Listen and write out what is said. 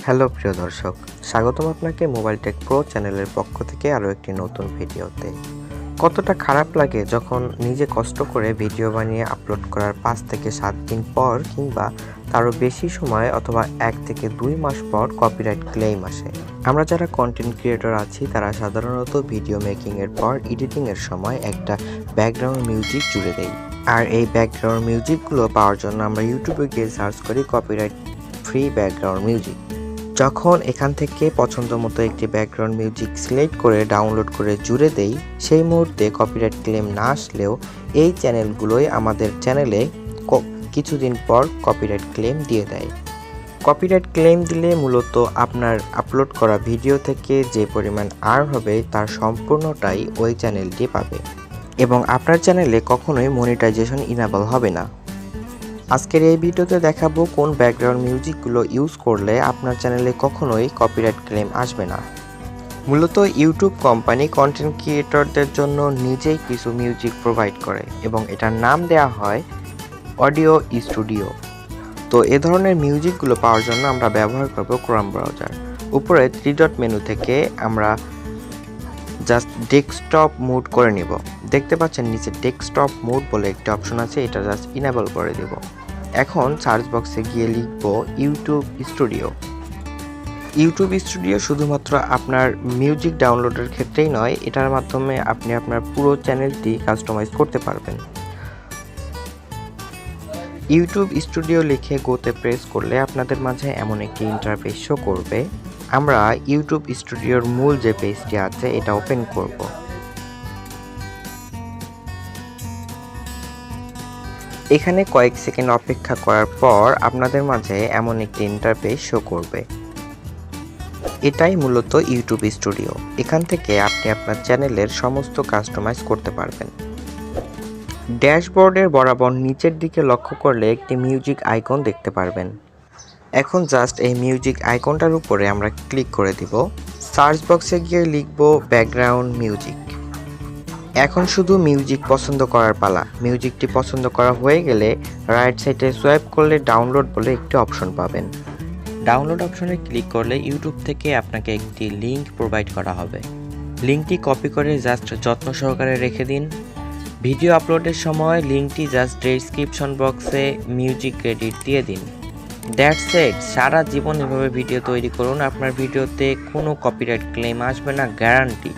Hello প্রিয় দর্শক, স্বাগতম আপনাকে মোবাইল টেক প্রো চ্যানেলের পক্ষ থেকে আরও একটি নতুন ভিডিওতে। কতটা খারাপ লাগে যখন নিজে কষ্ট করে ভিডিও বানিয়ে আপলোড করার 5 থেকে 7 দিন পর কিংবা তারও বেশি সময় অথবা 1 থেকে 2 মাস পর কপিরাইট ক্লেইম আসে। আমরা যারা কন্টেন্ট ক্রিয়েটর আছি তারা সাধারণত ভিডিও মেকিংয়ের পর এডিটিংয়ের সময় একটা ব্যাকগ্রাউন্ড মিউজিক জুড়ে দেই, আর এই ব্যাকগ্রাউন্ড মিউজিকগুলো পাওয়ার জন্য আমরা ইউটিউবে গিয়ে সার্চ করি কপিরাইট ফ্রি ব্যাকগ্রাউন্ড মিউজিক। যখন এখান থেকে পছন্দ মতো একটি ব্যাকগ্রাউন্ড মিউজিক সিলেক্ট করে ডাউনলোড করে জুড়ে দেই, সেই মুহূর্তে কপিরাইট ক্লেম না আসলেও এই চ্যানেলগুলোই আমাদের চ্যানেলে কিছুদিন পর কপিরাইট ক্লেম দিয়ে দেয়। কপিরাইট ক্লেম দিলে মূলত আপনার আপলোড করা ভিডিও থেকে যে পরিমাণ আর্ন হবে তার সম্পূর্ণটাই ওই চ্যানেলটি পাবে এবং আপনার চ্যানেলে কখনোই মনিটাইজেশন ইনেবল হবে না। আজকের এই ভিডিওতে দেখাবো কোন ব্যাকগ্রাউন্ড মিউজিকগুলো ইউজ করলে আপনার চ্যানেলে কখনোই কপিরাইট ক্লেম আসবে না। মূলত ইউটিউব কোম্পানি কন্টেন্ট ক্রিয়েটরদের জন্য নিজেই কিছু মিউজিক প্রোভাইড করে এবং এটার নাম দেওয়া হয় অডিও স্টুডিও। তো এ ধরনের মিউজিকগুলো পাওয়ার জন্য আমরা ব্যবহার করব ক্রোম ব্রাউজার। উপরে 3 ডট মেনু থেকে আমরা জাস্ট ডেস্কটপ মোড করে নিব। দেখতে পাচ্ছেন নিচে ডেস্কটপ মোড বলে একটি অপশন আছে, এটা জাস্ট ইনেবল করে দেব। এখন সার্চ বক্সে গিয়ে লিখব ইউটিউব স্টুডিও। ইউটিউব স্টুডিও শুধুমাত্র আপনার মিউজিক ডাউনলোডের ক্ষেত্রেই নয়, এটার মাধ্যমে আপনি আপনার পুরো চ্যানেলটি কাস্টমাইজ করতে পারবেন। ইউটিউব স্টুডিও লিখে গোতে প্রেস করলে আপনাদের মাঝে এমন একটি ইন্টারফেস শো করবে। আমরা ইউটিউব স্টুডিওর মূল যে পেজটি আছে এটা ওপেন করব। এখানে কয়েক সেকেন্ড অপেক্ষা করার পর আপনাদের মাঝে এমন একটি ইন্টারফেস শো করবে। এটাই মূলত ইউটিউব স্টুডিও। এখান থেকে আপনি আপনার চ্যানেলের সমস্ত কাস্টমাইজ করতে পারবেন। ড্যাশবোর্ডের বরাবর নিচের দিকে লক্ষ্য করলে একটি মিউজিক আইকন দেখতে পারবেন। এখন জাস্ট এই মিউজিক আইকনটার উপরে আমরা ক্লিক করে দিব। সার্চ বক্সে গিয়ে লিখব ব্যাকগ্রাউন্ড মিউজিক। এখন শুধু মিউজিক পছন্দ করার পালা। মিউজিকটি পছন্দ করা হয়ে গেলে রাইট সাইডে সোয়াইপ করলে ডাউনলোড বলে একটি অপশন পাবেন। ডাউনলোড অপশনে ক্লিক করলে ইউটিউব থেকে আপনাকে একটি লিঙ্ক প্রোভাইড করা হবে। লিঙ্কটি কপি করে জাস্ট যত্ন সহকারে রেখে দিন। ভিডিও আপলোডের সময় লিঙ্কটি জাস্ট ডেসক্রিপশন বক্সে মিউজিক ক্রেডিট দিয়ে দিন। That's it. সারা জীবন এভাবে ভিডিও তৈরি করুন, আপনার ভিডিওতে কোনো কপিরাইট ক্লেম আসবে না, গ্যারান্টি।